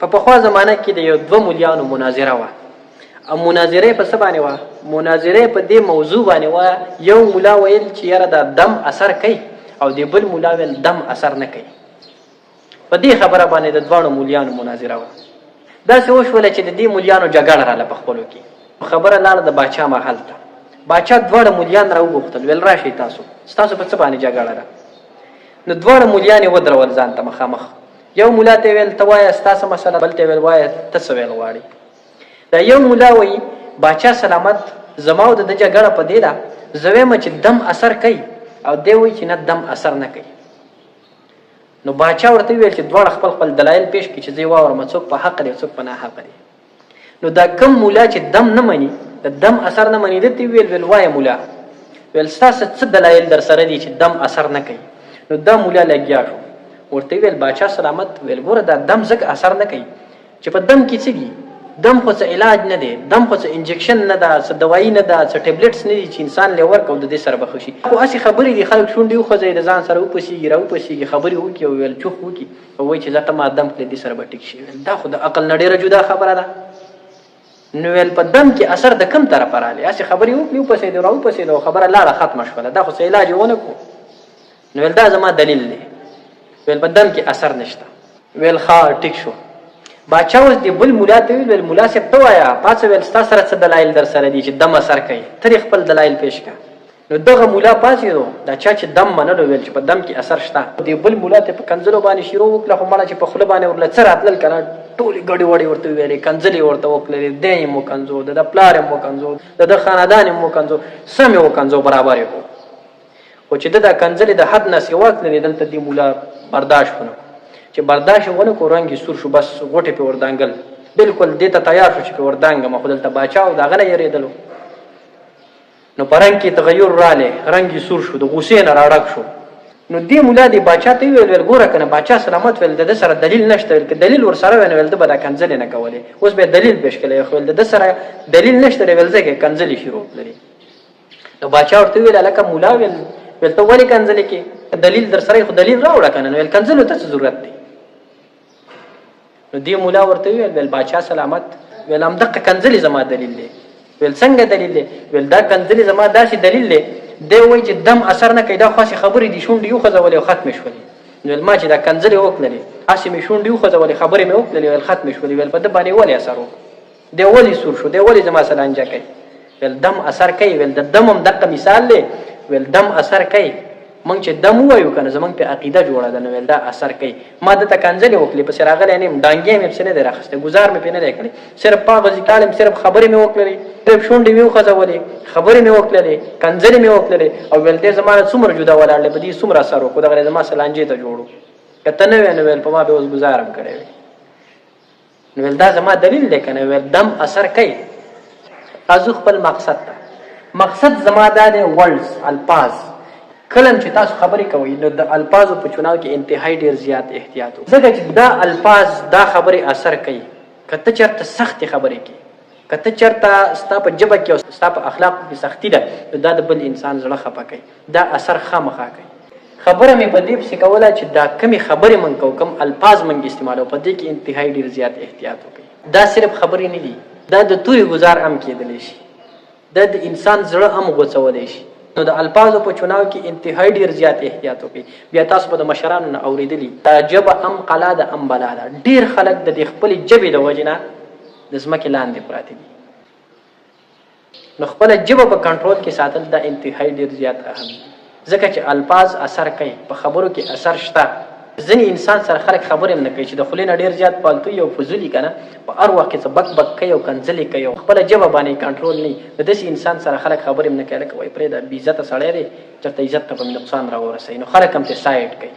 په پخوا زمانه کې د یو دوه مولیانو مناظره وه او مناظره په څه باندې وه؟ مناظره په دې موضوع باندې وه. یو مولا ویل چې یاره دا دم اثر کوي او د بل مولا ویل دم اثر نه کوي. په دې خبره باندې د دواړو مولیانو مناظره وه. داسې وشوله چې د دې مولیانو جګړه راله په خپلو کې. خبره لاړه د باچا محل ته. باچا دواړه مولیان راوغوښتل، ویل راشئ ستاسو په څه باندې جګړه ده؟ نو دواړه مولیان یې ودرول ځان ته مخامخ. یو مولا ته ویل ته وایه ستا څه مسله، بل ته ویل وایه ته څه ویل غواړې. دا یو مولا وایي باچا سلامت زما او د ده جګړه په دې ده زه وایم چې دم اثر کوي او دی وایي چې نه دم اثر نه کوي. نو باچا ورته ویل چې دواړه خپل خپل دلایل پیش کړي چې زه یې واورم څوک په حق دی څوک په ناحقه دی. نو دا کم مولا چې دم نه مني، د دم اثر نه مني، ده ته ویل وایه مولا ویل ستاسو څه دلایل در سره دي چې دم اثر نه کوي؟ نو دا مولا لګیا شو، ورته ویل باچا سلامت ویل ګوره دا دم ځکه اثر نه کوي چې په دم کې څه دي؟ دم خو څه علاج نه دی، دم خو څه انجکشن نه ده، څه دوایي نه ده، څه ټیبلټس نه دي چې انسان له ورکو د دې سره به ښه شي. خو هسې خبرې دي، خلک شونډې وخوځوي د ځان سره وپسېږي راوپسېږي، خبرې وکړي او ویل چوخ وکړي او وایي چې زه ته ما دم کړې دې سره به ټیک شي. دا خو د عقل نه ډېره جدا خبره ده. نو ویل په دم کې اثر د کوم طرفه راغلی؟ هسې خبرې وکړي وپسېدو راوپسېدو او خبره لاړه ختمه شوله، دا خو څه علاج یې ونه کړو. نو ویل دا زما دلیل دی، ویل په دم کې اثر نشته. ویل ښه ټیک شو. باچا اوس د بل مولا ته ویل مولا صاحب ته وایه پاڅه ویل ستا سره څه دلایل در سره دي چې دم اثر کوي؟ ته خپل دلایل پیش کړه. نو دغه مولا پاڅېدو، دا چا چې دم منلو ویل چې په دم کې اثر شته. د بل مولا ته په کنځلو باندې شروع وکړه، خو مړه چې په خوله باندې ورله څه راتلل که نه ټولې ګډې وډې ورته وویلې، کنځلې ورته وکړلې، دی یې مو کنځو، د ده پلار یې مو کنځو، د ده خاندان یې مو کنځو، سم یې وکنځو برابر یې کړو. خو چې ده دا کنځلې د حد نه سوا کړلې دلته دې مولا برداشت ونه کړو. چې برداشت ونه کړو رنګ یې سور شو، بس غوټې پې وردانګل، بلکل دې ته تیار شو چې پې وردانګم. خو دلته باچا او د هغه نه یېرېدلو. نو په رنګ کې تغیر رالی، رنګ یې سور شو، د غوسې نه راډک شو. نو دې مولا دې باچا ته ویل ګوره که نه باچا سلامت ویل د ده سره دلیل نشته، ویل که دلیل ورسره وی نو ویل ده به دا کنځلې نه کولې. اوس به یې دلیل پیش کړی، خو ویل د ده سره دلیل نشته دی، ویل ځکه کنځلې شروع کړلې. نو باچا ورته ویل هلکه مولا ویل ته ولې کنځلې کې؟ دلیل در سره خو دلیل راوړه که نه. نو ویل کنځلو ته څه ضرورت دی؟ نو دې مولا ورته ویل باچا سلامت ویل همدغه کنځلې زما دلیل دی. ویل څنګه دلیل دی؟ ویل دا کنځلې زما داسې دلیل دی، دی وایي چې دم اثر نه کوي، دا خو هسې خبرې دي شونډې وخوځولې او ختمې شولې. ویل ما چې دا کنځلې وکړلې هسې مې شونډې وخوځولې خبرې مې وکړلې ویل ختمې شولې. ویل په ده باندې ولې اثر وکړو؟ دی ولې سور شو؟ دی ولې زما سره لانجه کوي؟ ویل دم اثر کوي. ویل د دم هم دغه مثال دی، ویل دم اثر کوي. مونږ چې دم ووایو که نه زمونږ پې عقیده جوړه ده. نو ویل دا اثر کوي. ما دته کنځلې وکړلې پسې راغلی نه یم، ډانګې مې پسې نه دی راخیستی، ګزار مې پې نه دی کړی، صرف پاغه ځکال یم، صرف خبرې مې وکړلې، صرف شونډې مې وخوځولې، خبرې مې وکړلې، کنځلې مې وکړلې. او ویل دې زما نه څومره جدا ولاړلې، په دې څومره اثر وکړو، دغه زما سه لانجې ته جوړو. که ته نه وې نو ویل په ما به اوس ګزار هم کړی وی. نو ویل دا زما دلیل دی که نه؟ ویل دم اثر کوي. راځو خپل مقصد ته. مقصد زما دا دی ورډز، الفاظ. کله چې تاسو خبرې کوئ نو د الفاظو په چناو کې انتهایی ډېر زیات احتیاط وکړئ، ځکه چې دا الفاظ دا خبرې اثر کوي. که ته چېرته سختې خبرې کوي، که ته چېرته ستا په ژبه کې او ستا په اخلاقو کې سختي ده، نو دا د بل انسان زړه خفه کوي، دا اثر خامخا کوي. خبره مې په دې پسې کوله چې دا کمې خبرې موږ کوو، کم الفاظ موږ استعمالوو، په دې کې انتهایی ډېر زیات احتیاط وکړئ. دا صرف خبرې نه دي، دا د تورې ګزار هم کېدلی شي، دا د انسان زړه هم غوڅولی شي. نو د الفاظو په چناو کې انتهایی ډېر زیات احتیاط وکړي. بیا تاسو به د مشرانو نه اورېدلي دا ژبه ام قلا ده ام بلا ده. ډېر خلک د دې خپلې ژبې د وجې نه د ځمکې لاندې پراته دي. نو خپله ژبه په کنټرول کې ساتل دا انتهایی ډېر زیات اهم دي، ځکه چې الفاظ اثر کوي، په خبرو کې اثر شته. ځینې انسان سره خلک خبرې هم نه کوي چې د خولې نه ډېر زیات پالتوي او فضولي که نه، په هر وخت کې څه بک بک کوي او کنځلې کوي او خپله ژبه باندې کنټرول نه وي. د داسې انسان سره خلک خبرې هم نه کوي، لکه وایي پرېږده بې عزته سړی دی، چېرته عزت ته به مې نقصان راورسوي، نو خلک هم ترې سایډ کوي.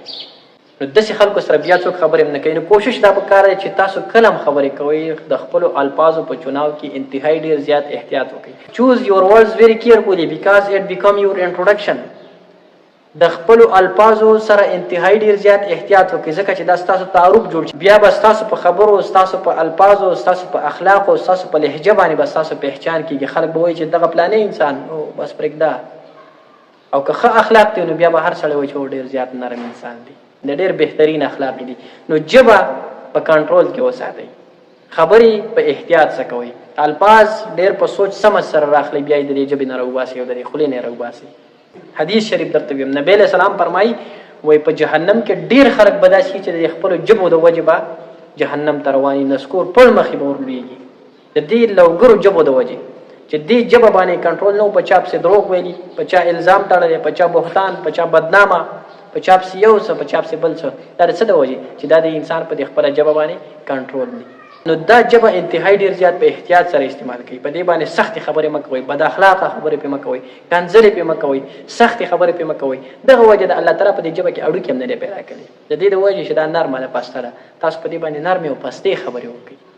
نو داسې خلکو سره بیا څوک خبرې هم نه کوي. نو کوشش دا پکار دی چې تاسو کله هم خبرې کوئ د خپلو الفاظو په چناو کې انتهایی ډېر زیات احتیاط وکړئ. choose your words very carefully because it become your introduction. د خپلو الفاظو سره انتهایی ډېر زیات احتیاط وکړئ، ځکه چې دا ستاسو تعارف جوړ شي. بیا به ستاسو په خبرو، ستاسو په الفاظو، ستاسو په اخلاقو، ستاسو په لهجه باندې به ستاسو پهچان کېږي. خلک به وایي چې دغه پلانې انسان او بس پرېږده. او که ښه اخلاق دی نو بیا به هر سړی وایي چې ډېر زیات نرم انسان دی، د ډېر بهترین اخلاق دي. نو ژبه په کنټرول کې وساتئ. خبرې په احتیاط سره کوئ. الفاظ ډېر په سوچ سمج سره راخلئ، بیا یې د دې ژبې نه راوباسئ او د دې خولې نه یې راوباسئ. حدیث شریف درته ویم، نبی علیه السلام فرمایي وایي په جهنم کې ډېر خلک به داسې وي چې د خپلو ژبو د وجې به جهنم ته روان وي، نسکور پړ مخې به ورلوېږي د دې لوګرو ژبو د وجې چې دې ژبه باندې کنټرول نه و. په چا پسې دروغ ویلي، په چا الزام تړلی، په چا بهتان، په چا بدنامه، په چا پسې یو څه، په چا پسې بل څه. دا د څه د وجې چې دا د انسان په دې خپله ژبه باندې کنټرول دی. نو دا ژبه انتهایی ډېر زیات په احتیاط سره استعمال کوي. په دې باندې سختې خبرې مه کوئ، بد اخلاقه خبرې پرې مه کوئ، کنځلې پرې مه کوئ، سختې خبرې پرې مه کوئ. دغه وجه د الله تعالی په دې ژبه کې اړیکې هم نه دی پیدا کړې. د دې د وجې چې دا نرمه ده، پسته ده، تاسو په دې باندې نرمې او پستې خبرې وکړئ.